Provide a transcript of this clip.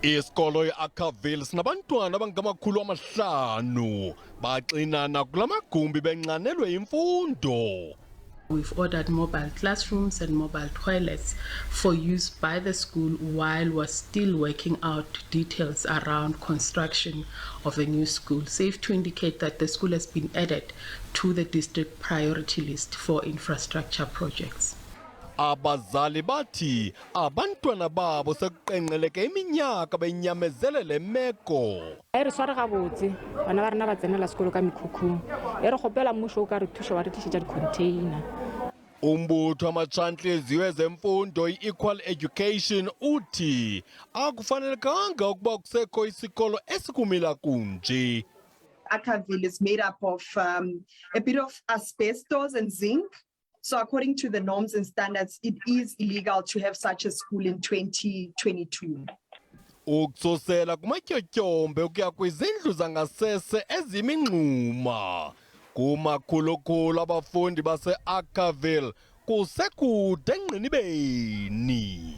Isikolo iArcaville sinabantwana abangama500 baxinana kulamagumbi benqanelwe imfundo. We've ordered mobile classrooms and mobile toilets for use by the school while we're still working out details around construction of a new school. Safe to indicate that the school has been added to the district priority list for infrastructure projects. Abazali bathi abantwana babo sekuqenqeleke iminyaka benyamezele lemeko. Re swara gabotse bana ba rena ba tsenela sekolo ka mikhukhu e re gopela mmusho o ka re thusha wa re tlishetsa di-container. Umbutho amatshantliziyo ezemfundo i-Equal Education uthi akufanelekanga ukuba kusekho isikolo esikumila kunje. Iarcaville is made up of a bit of asbestos and zinc. So according to the norms and standards, it is illegal to have such a school in 2022. Ukususela kwityotyombe ukuya kwizindlu zangasese eziminxuma kumakhulukhulu abafundi base-Arcaville kusekude engqinibeni.